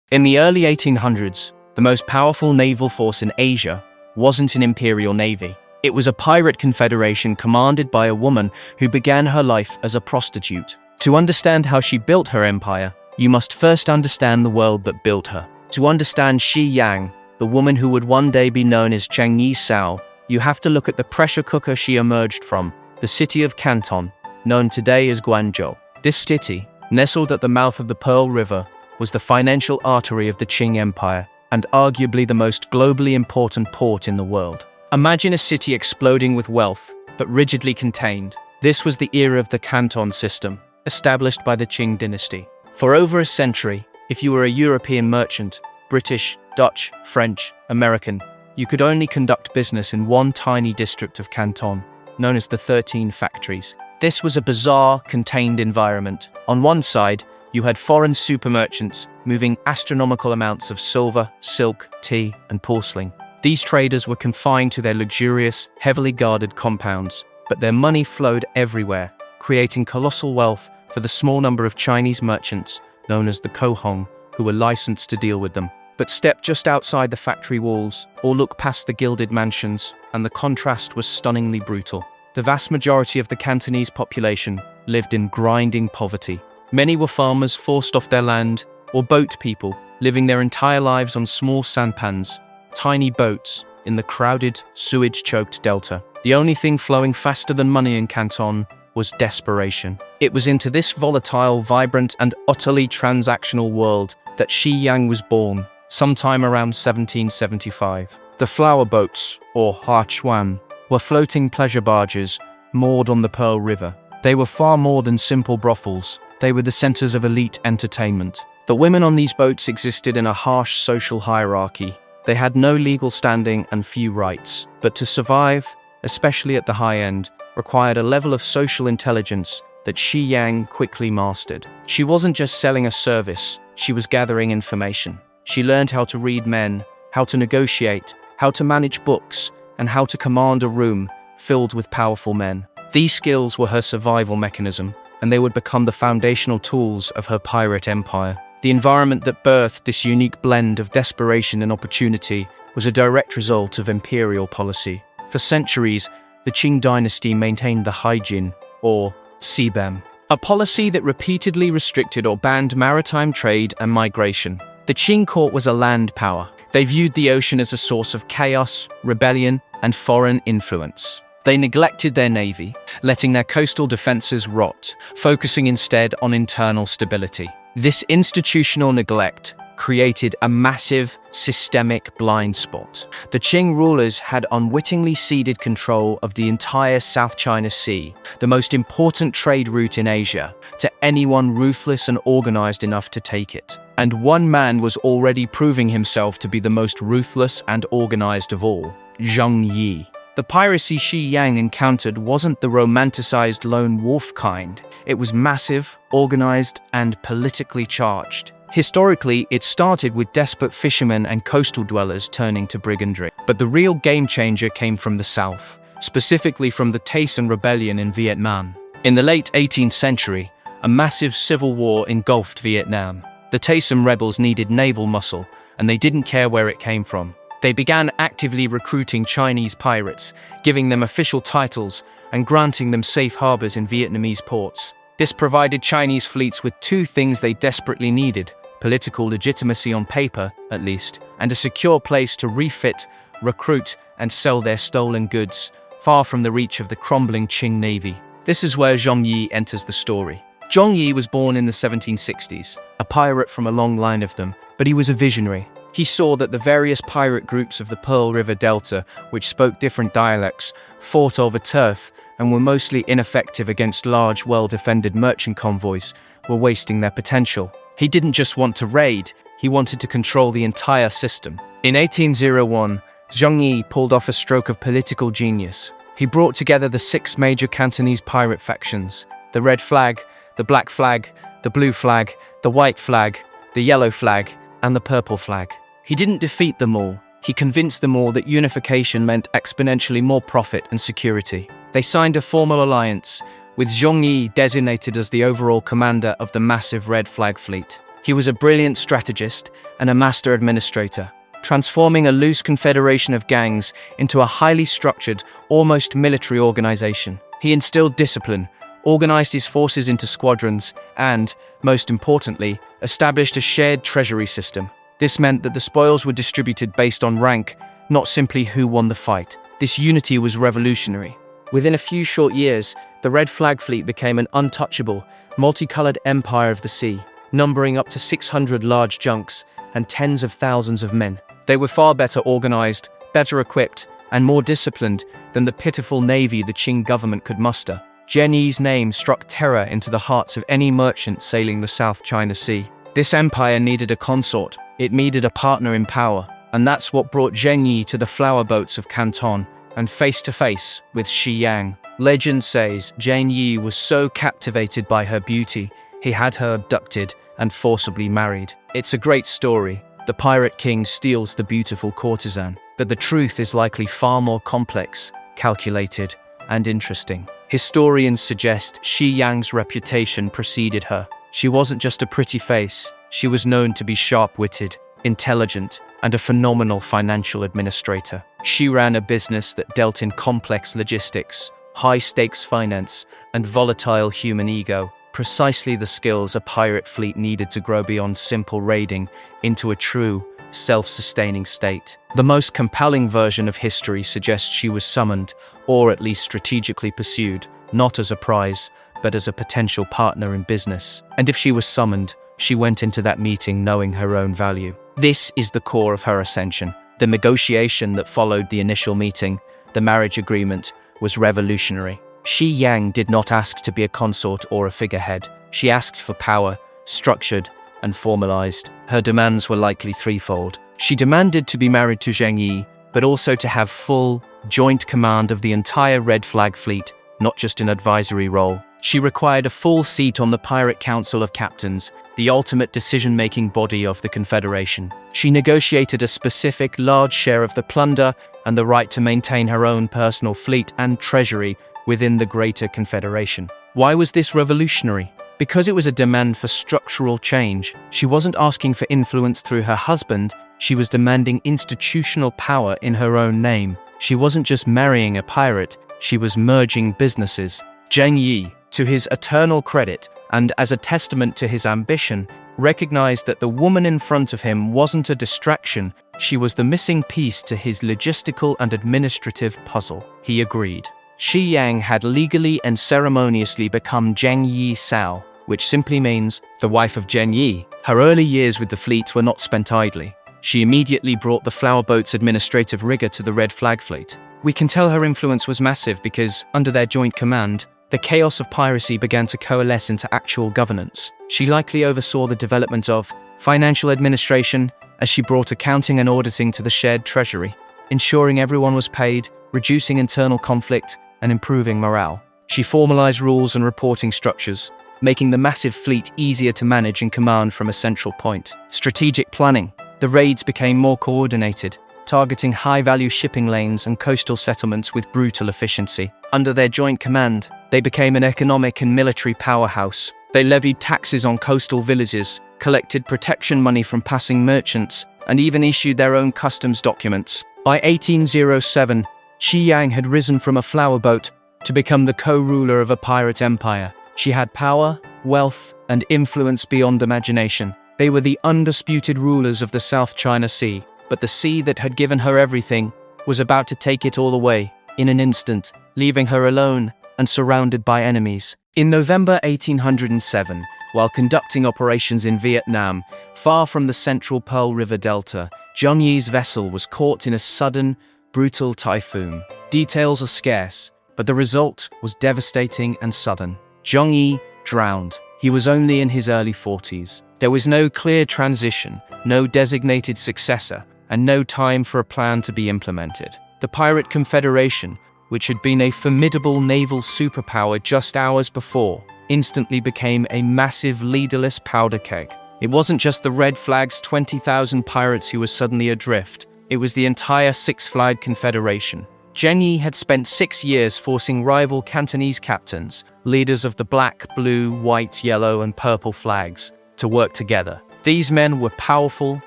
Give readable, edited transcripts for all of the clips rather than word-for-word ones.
In the early 1800s, the most powerful naval force in Asia wasn't an imperial navy. It was a pirate confederation commanded by a woman who began her life as a prostitute. To understand how she built her empire, you must first understand the world that built her. To understand Shi Yang, the woman who would one day be known as Zheng Yi Sao, you have to look at the pressure cooker she emerged from, the city of Canton, known today as Guangzhou. This city, nestled at the mouth of the Pearl River, was the financial artery of the Qing Empire and arguably the most globally important port in the world. Imagine a city exploding with wealth, but rigidly contained. This was the era of the Canton system, established by the Qing dynasty. For over a century, if you were a European merchant, British, Dutch, French, American, you could only conduct business in one tiny district of Canton, known as the 13 Factories. This was a bizarre, contained environment. On one side, you had foreign super merchants moving astronomical amounts of silver, silk, tea, and porcelain. These traders were confined to their luxurious, heavily guarded compounds, but their money flowed everywhere, creating colossal wealth for the small number of Chinese merchants known as the Kohong, who were licensed to deal with them. But step just outside the factory walls, or look past the gilded mansions, and the contrast was stunningly brutal. The vast majority of the Cantonese population lived in grinding poverty. Many were farmers forced off their land, or boat people, living their entire lives on small sampans, tiny boats, in the crowded, sewage-choked delta. The only thing flowing faster than money in Canton was desperation. It was into this volatile, vibrant, and utterly transactional world that Shi Yang was born, sometime around 1775. The flower boats, or hachuan, were floating pleasure barges moored on the Pearl River. They were far more than simple brothels. They were the centers of elite entertainment. The women on these boats existed in a harsh social hierarchy. They had no legal standing and few rights. But to survive, especially at the high end, required a level of social intelligence that Shi Yang quickly mastered. She wasn't just selling a service, she was gathering information. She learned how to read men, how to negotiate, how to manage books, and how to command a room filled with powerful men. These skills were her survival mechanism, and they would become the foundational tools of her pirate empire. The environment that birthed this unique blend of desperation and opportunity was a direct result of imperial policy. For centuries, the Qing dynasty maintained the Haijin, or Sibem, a policy that repeatedly restricted or banned maritime trade and migration. The Qing court was a land power. They viewed the ocean as a source of chaos, rebellion, and foreign influence. They neglected their navy, letting their coastal defenses rot, focusing instead on internal stability. This institutional neglect created a massive, systemic blind spot. The Qing rulers had unwittingly ceded control of the entire South China Sea, the most important trade route in Asia, to anyone ruthless and organized enough to take it. And one man was already proving himself to be the most ruthless and organized of all, Zheng Yi. The piracy Shi Yang encountered wasn't the romanticized lone wolf kind. It was massive, organized, and politically charged. Historically, it started with desperate fishermen and coastal dwellers turning to brigandry. But the real game changer came from the south, specifically from the Tay Son rebellion in Vietnam. In the late 18th century, a massive civil war engulfed Vietnam. The Tay Son rebels needed naval muscle, and they didn't care where it came from. They began actively recruiting Chinese pirates, giving them official titles and granting them safe harbors in Vietnamese ports. This provided Chinese fleets with two things they desperately needed: political legitimacy on paper, at least, and a secure place to refit, recruit, and sell their stolen goods, far from the reach of the crumbling Qing navy. This is where Zheng Yi enters the story. Zheng Yi was born in the 1760s, a pirate from a long line of them, but he was a visionary. He saw that the various pirate groups of the Pearl River Delta, which spoke different dialects, fought over turf, and were mostly ineffective against large, well-defended merchant convoys, were wasting their potential. He didn't just want to raid, he wanted to control the entire system. In 1801, Zheng Yi pulled off a stroke of political genius. He brought together the 6 major Cantonese pirate factions: the red flag, the black flag, the blue flag, the white flag, the yellow flag, and the purple flag. He didn't defeat them all. He convinced them all that unification meant exponentially more profit and security. They signed a formal alliance, with Zheng Yi designated as the overall commander of the massive Red Flag fleet. He was a brilliant strategist and a master administrator, transforming a loose confederation of gangs into a highly structured, almost military organization. He instilled discipline, organized his forces into squadrons, and, most importantly, established a shared treasury system. This meant that the spoils were distributed based on rank, not simply who won the fight. This unity was revolutionary. Within a few short years, the Red Flag Fleet became an untouchable, multicolored empire of the sea, numbering up to 600 large junks and tens of thousands of men. They were far better organized, better equipped, and more disciplined than the pitiful navy the Qing government could muster. Zheng Yi's name struck terror into the hearts of any merchant sailing the South China Sea. This empire needed a consort, it needed a partner in power, and that's what brought Zheng Yi to the flower boats of Canton and face-to-face with Shi Yang. Legend says Zheng Yi was so captivated by her beauty, he had her abducted and forcibly married. It's a great story. The pirate king steals the beautiful courtesan, but the truth is likely far more complex, calculated, and interesting. Historians suggest Shi Yang's reputation preceded her. She wasn't just a pretty face, she was known to be sharp-witted, intelligent, and a phenomenal financial administrator. She ran a business that dealt in complex logistics, high-stakes finance, and volatile human ego, precisely the skills a pirate fleet needed to grow beyond simple raiding into a true, self-sustaining state. The most compelling version of history suggests she was summoned, or at least strategically pursued, not as a prize, but as a potential partner in business. And if she was summoned, she went into that meeting knowing her own value. This is the core of her ascension. The negotiation that followed the initial meeting, the marriage agreement, was revolutionary. Shi Yang did not ask to be a consort or a figurehead. She asked for power, structured and formalized. Her demands were likely threefold. She demanded to be married to Zheng Yi, but also to have full, joint command of the entire Red Flag Fleet, not just an advisory role. She required a full seat on the Pirate Council of Captains, the ultimate decision-making body of the Confederation. She negotiated a specific large share of the plunder and the right to maintain her own personal fleet and treasury within the greater Confederation. Why was this revolutionary? Because it was a demand for structural change. She wasn't asking for influence through her husband, she was demanding institutional power in her own name. She wasn't just marrying a pirate, she was merging businesses. Zheng Yi, to his eternal credit, and as a testament to his ambition, recognized that the woman in front of him wasn't a distraction, she was the missing piece to his logistical and administrative puzzle. He agreed. Shi Yang had legally and ceremoniously become Zheng Yi Sao, which simply means the wife of Zheng Yi. Her early years with the fleet were not spent idly. She immediately brought the flower boat's administrative rigor to the Red Flag Fleet. We can tell her influence was massive because, under their joint command, the chaos of piracy began to coalesce into actual governance. She likely oversaw the development of financial administration as she brought accounting and auditing to the shared treasury, ensuring everyone was paid, reducing internal conflict, and improving morale. She formalized rules and reporting structures, making the massive fleet easier to manage and command from a central point. Strategic planning. The raids became more coordinated, targeting high-value shipping lanes and coastal settlements with brutal efficiency. Under their joint command, they became an economic and military powerhouse. They levied taxes on coastal villages, collected protection money from passing merchants, and even issued their own customs documents. By 1807, Shi Yang had risen from a flower boat to become the co-ruler of a pirate empire. She had power, wealth, and influence beyond imagination. They were the undisputed rulers of the South China Sea, but the sea that had given her everything was about to take it all away in an instant, leaving her alone and surrounded by enemies. In November 1807, while conducting operations in Vietnam, far from the central Pearl River Delta, Zheng Yi's vessel was caught in a sudden, brutal typhoon. Details are scarce, but the result was devastating and sudden. Zheng Yi drowned. He was only in his early 40s. There was no clear transition, no designated successor, and no time for a plan to be implemented. The Pirate Confederation, which had been a formidable naval superpower just hours before, instantly became a massive leaderless powder keg. It wasn't just the Red Flag's 20,000 pirates who were suddenly adrift, it was the entire Six-Flag Confederation. Zheng Yi had spent 6 years forcing rival Cantonese captains, leaders of the black, blue, white, yellow, and purple flags, to work together. These men were powerful,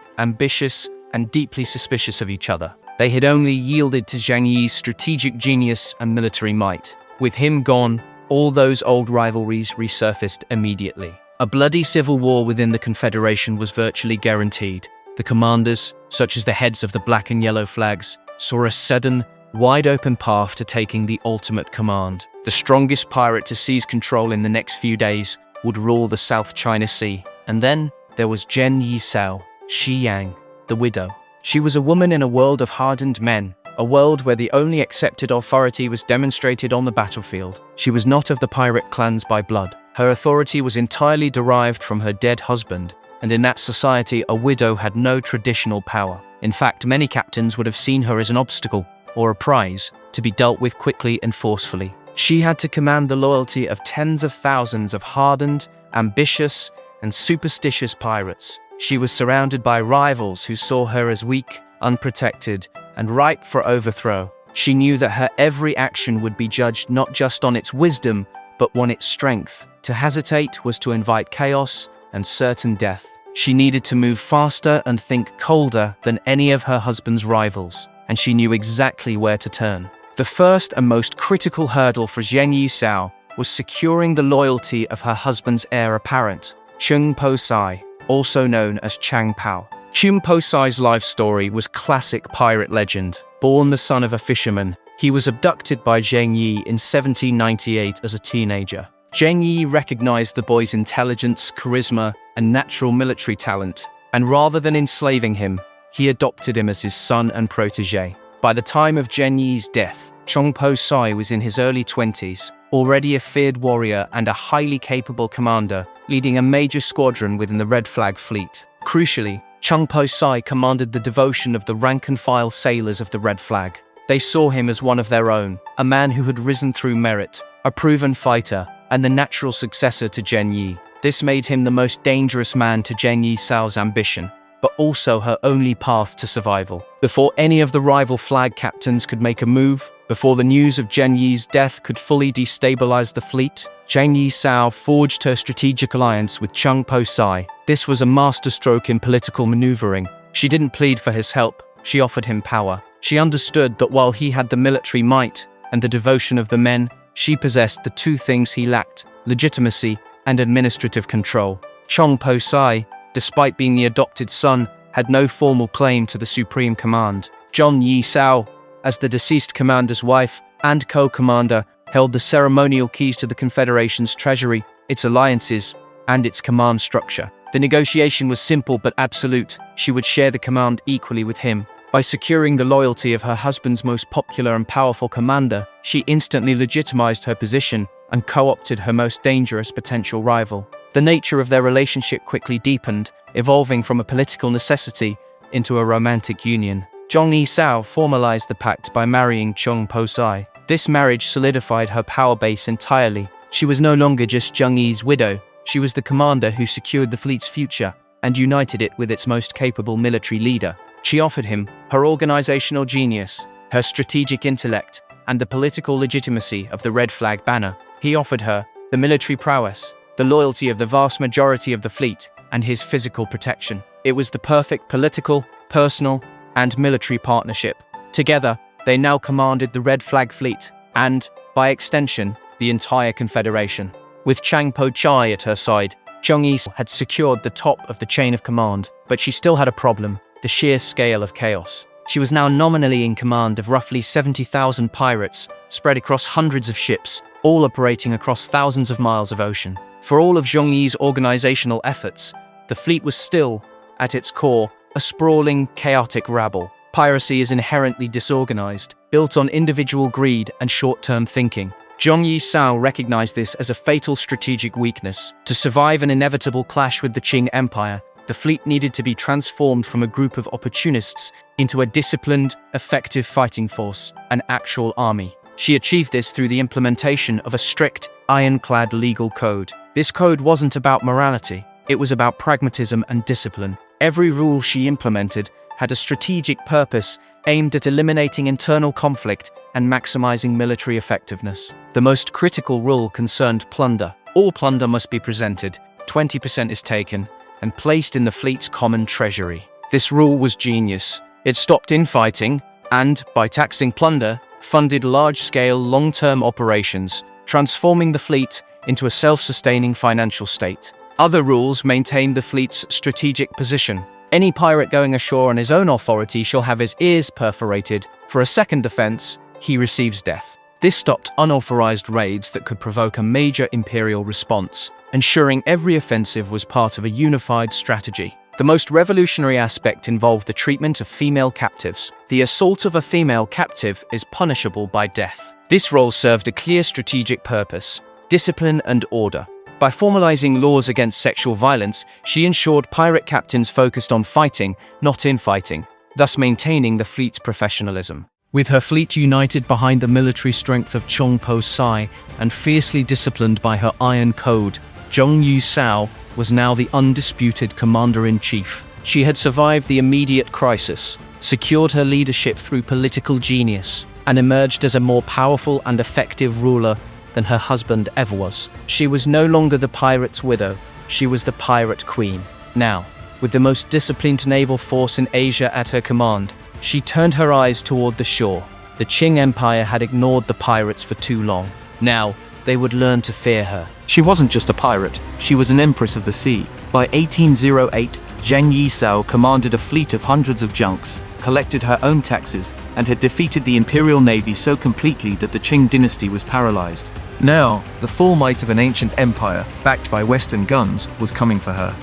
ambitious, and deeply suspicious of each other. They had only yielded to Zheng Yi's strategic genius and military might. With him gone, all those old rivalries resurfaced immediately. A bloody civil war within the Confederation was virtually guaranteed. The commanders, such as the heads of the black and yellow flags, saw a sudden, wide-open path to taking the ultimate command. The strongest pirate to seize control in the next few days would rule the South China Sea. And then there was Zheng Yi Sao, Shi Yang, the widow. She was a woman in a world of hardened men, a world where the only accepted authority was demonstrated on the battlefield. She was not of the pirate clans by blood. Her authority was entirely derived from her dead husband, and in that society a widow had no traditional power. In fact, many captains would have seen her as an obstacle, or a prize, to be dealt with quickly and forcefully. She had to command the loyalty of tens of thousands of hardened, ambitious, and superstitious pirates. She was surrounded by rivals who saw her as weak, unprotected, and ripe for overthrow. She knew that her every action would be judged not just on its wisdom, but on its strength. To hesitate was to invite chaos and certain death. She needed to move faster and think colder than any of her husband's rivals, and she knew exactly where to turn. The first and most critical hurdle for Zheng Yi Sao was securing the loyalty of her husband's heir apparent, Cheung Po Tsai, also known as Chang Pao. Cheung Po Tsai's life story was classic pirate legend. Born the son of a fisherman, he was abducted by Zheng Yi in 1798 as a teenager. Zheng Yi recognized the boy's intelligence, charisma, and natural military talent, and rather than enslaving him, he adopted him as his son and protege. By the time of Zheng Yi's death, Cheung Po Tsai was in his early 20s, already a feared warrior and a highly capable commander, leading a major squadron within the Red Flag fleet. Crucially, Cheung Po Tsai commanded the devotion of the rank-and-file sailors of the Red Flag. They saw him as one of their own, a man who had risen through merit, a proven fighter, and the natural successor to Zheng Yi. This made him the most dangerous man to Zheng Yi Sao's ambition, but also her only path to survival. Before any of the rival flag captains could make a move, before the news of Zheng Yi's death could fully destabilize the fleet, Zheng Yi Sao forged her strategic alliance with Cheung Po Tsai. This was a masterstroke in political maneuvering. She didn't plead for his help, she offered him power. She understood that while he had the military might and the devotion of the men, she possessed the two things he lacked: legitimacy and administrative control. Cheung Po Tsai, despite being the adopted son, had no formal claim to the supreme command. Zheng Yi Sao, as the deceased commander's wife and co-commander, held the ceremonial keys to the Confederation's treasury, its alliances, and its command structure. The negotiation was simple but absolute. She would share the command equally with him. By securing the loyalty of her husband's most popular and powerful commander, she instantly legitimized her position and co-opted her most dangerous potential rival. The nature of their relationship quickly deepened, evolving from a political necessity into a romantic union. Zheng Yi Sao formalized the pact by marrying Cheung Po Tsai. This marriage solidified her power base entirely. She was no longer just Zheng Yi's widow, she was the commander who secured the fleet's future and united it with its most capable military leader. She offered him her organizational genius, her strategic intellect, and the political legitimacy of the Red Flag banner. He offered her the military prowess, the loyalty of the vast majority of the fleet, and his physical protection. It was the perfect political, personal, and military partnership. Together, they now commanded the Red Flag fleet, and, by extension, the entire Confederation. With Cheung Po Tsai at her side, Zheng Yi had secured the top of the chain of command, but she still had a problem: the sheer scale of chaos. She was now nominally in command of roughly 70,000 pirates, spread across hundreds of ships, all operating across thousands of miles of ocean. For all of Zheng Yi's organizational efforts, the fleet was still, at its core, a sprawling, chaotic rabble. Piracy is inherently disorganized, built on individual greed and short-term thinking. Zheng Yi Sao recognized this as a fatal strategic weakness. To survive an inevitable clash with the Qing Empire, the fleet needed to be transformed from a group of opportunists into a disciplined, effective fighting force, an actual army. She achieved this through the implementation of a strict, iron-clad legal code. This code wasn't about morality, it was about pragmatism and discipline. Every rule she implemented had a strategic purpose aimed at eliminating internal conflict and maximizing military effectiveness. The most critical rule concerned plunder. All plunder must be presented, 20% is taken, and placed in the fleet's common treasury. This rule was genius. It stopped infighting and, by taxing plunder, funded large-scale, long-term operations, transforming the fleet into a self-sustaining financial state. Other rules maintained the fleet's strategic position. Any pirate going ashore on his own authority shall have his ears perforated. For a second offense, he receives death. This stopped unauthorized raids that could provoke a major imperial response, ensuring every offensive was part of a unified strategy. The most revolutionary aspect involved the treatment of female captives. The assault of a female captive is punishable by death. This role served a clear strategic purpose: discipline and order. By formalizing laws against sexual violence, she ensured pirate captains focused on fighting, not infighting, thus maintaining the fleet's professionalism. With her fleet united behind the military strength of Cheung Po Tsai and fiercely disciplined by her iron code, Zheng Yi Sao was now the undisputed commander-in-chief. She had survived the immediate crisis, secured her leadership through political genius, and emerged as a more powerful and effective ruler than her husband ever was. She was no longer the pirate's widow, she was the pirate queen. Now, with the most disciplined naval force in Asia at her command, she turned her eyes toward the shore. The Qing Empire had ignored the pirates for too long. Now, they would learn to fear her. She wasn't just a pirate, she was an empress of the sea. By 1808, Zheng Yi Sao commanded a fleet of hundreds of junks, collected her own taxes, and had defeated the imperial navy so completely that the Qing dynasty was paralyzed. Now, the full might of an ancient empire, backed by Western guns, was coming for her.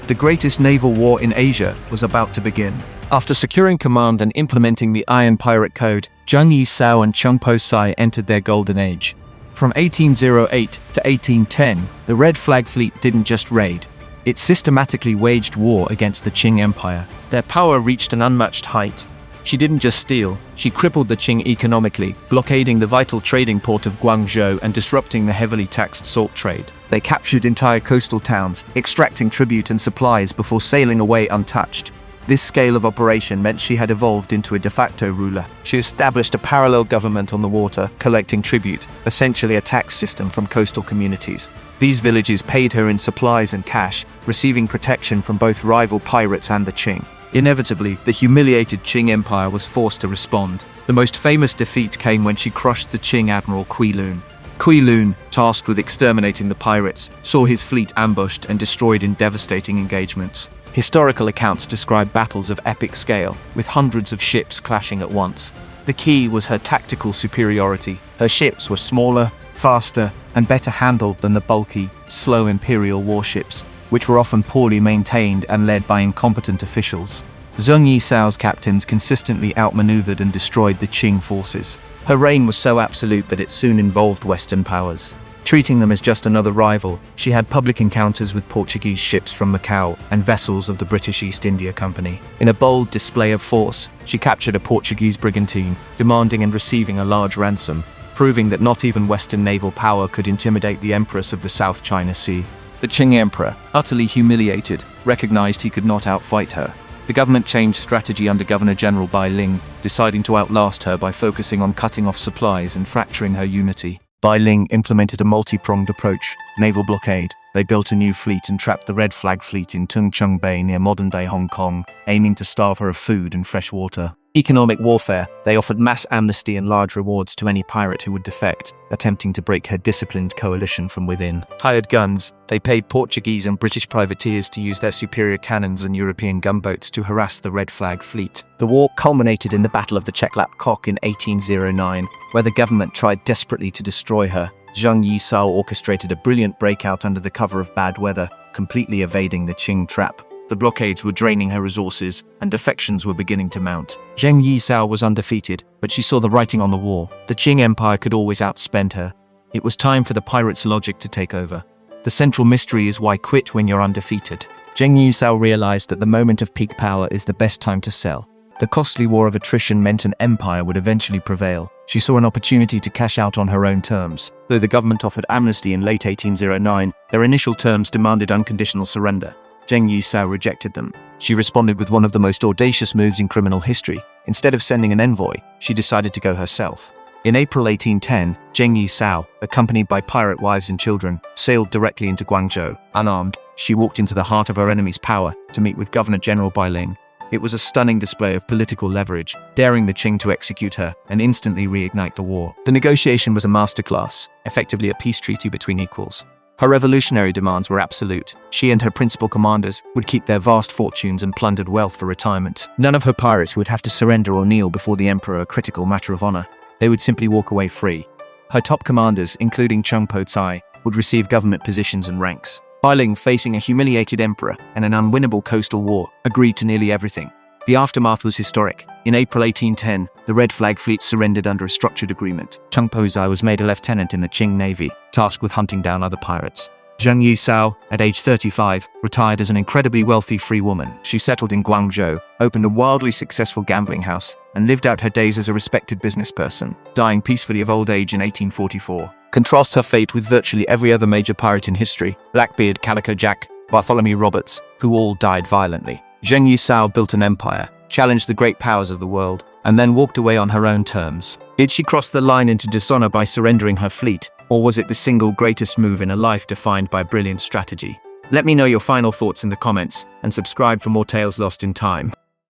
The greatest naval war in Asia was about to begin. After securing command and implementing the Iron Pirate Code, Zheng Yi Sao and Cheung Po Tsai entered their golden age. From 1808 to 1810, the Red Flag Fleet didn't just raid. It systematically waged war against the Qing Empire. Their power reached an unmatched height. She didn't just steal, she crippled the Qing economically, blockading the vital trading port of Guangzhou and disrupting the heavily taxed salt trade. They captured entire coastal towns, extracting tribute and supplies before sailing away untouched. This scale of operation meant she had evolved into a de facto ruler. She established a parallel government on the water, collecting tribute, essentially a tax system from coastal communities. These villages paid her in supplies and cash, receiving protection from both rival pirates and the Qing. Inevitably, the humiliated Qing Empire was forced to respond. The most famous defeat came when she crushed the Qing admiral Qui Lun. Qui Lun, tasked with exterminating the pirates, saw his fleet ambushed and destroyed in devastating engagements. Historical accounts describe battles of epic scale, with hundreds of ships clashing at once. The key was her tactical superiority. Her ships were smaller, faster, and better handled than the bulky, slow imperial warships, which were often poorly maintained and led by incompetent officials. Zheng Yi Sao's captains consistently outmaneuvered and destroyed the Qing forces. Her reign was so absolute that it soon involved Western powers. Treating them as just another rival, she had public encounters with Portuguese ships from Macau and vessels of the British East India Company. In a bold display of force, she captured a Portuguese brigantine, demanding and receiving a large ransom, proving that not even Western naval power could intimidate the Empress of the South China Sea. The Qing Emperor, utterly humiliated, recognized he could not outfight her. The government changed strategy under Governor-General Bai Ling, deciding to outlast her by focusing on cutting off supplies and fracturing her unity. Bai Ling implemented a multi-pronged approach: naval blockade. They built a new fleet and trapped the Red Flag Fleet in Tung Chung Bay near modern-day Hong Kong, aiming to starve her of food and fresh water. Economic warfare. They offered mass amnesty and large rewards to any pirate who would defect, attempting to break her disciplined coalition from within. Hired guns. They paid Portuguese and British privateers to use their superior cannons and European gunboats to harass the Red Flag Fleet. The war culminated in the Battle of the Cheklap Kok in 1809, where the government tried desperately to destroy her. Zheng Yi Sao orchestrated a brilliant breakout under the cover of bad weather, completely evading the Qing trap. The blockades were draining her resources, and defections were beginning to mount. Zheng Yi Sao was undefeated, but she saw the writing on the wall. The Qing Empire could always outspend her. It was time for the pirates' logic to take over. The central mystery is why quit when you're undefeated. Zheng Yi Sao realized that the moment of peak power is the best time to sell. The costly war of attrition meant an empire would eventually prevail. She saw an opportunity to cash out on her own terms. Though the government offered amnesty in late 1809, their initial terms demanded unconditional surrender. Zheng Yi Sao rejected them. She responded with one of the most audacious moves in criminal history. Instead of sending an envoy, she decided to go herself. In April 1810, Zheng Yi Sao, accompanied by pirate wives and children, sailed directly into Guangzhou. Unarmed, She walked into the heart of her enemy's power to meet with Governor General Bai Ling. It was a stunning display of political leverage, daring the Qing to execute her and instantly reignite the war. The negotiation was a masterclass, effectively a peace treaty between equals. Her revolutionary demands were absolute. She and her principal commanders would keep their vast fortunes and plundered wealth for retirement. None of her pirates would have to surrender or kneel before the emperor, a critical matter of honor. They would simply walk away free. Her top commanders, including Cheung Po Tsai, would receive government positions and ranks. Bai Ling, facing a humiliated emperor and an unwinnable coastal war, agreed to nearly everything. The aftermath was historic. In April 1810, the Red Flag Fleet surrendered under a structured agreement. Cheung Po Tsai was made a lieutenant in the Qing Navy, tasked with hunting down other pirates. Zheng Yi Sao, at age 35, retired as an incredibly wealthy free woman. She settled in Guangzhou, opened a wildly successful gambling house, and lived out her days as a respected businessperson, dying peacefully of old age in 1844. Contrast her fate with virtually every other major pirate in history: Blackbeard, Calico Jack, Bartholomew Roberts, who all died violently. Zheng Yi Sao built an empire, challenged the great powers of the world, and then walked away on her own terms. Did she cross the line into dishonor by surrendering her fleet, or was it the single greatest move in a life defined by brilliant strategy? Let me know your final thoughts in the comments, and subscribe for more tales lost in time.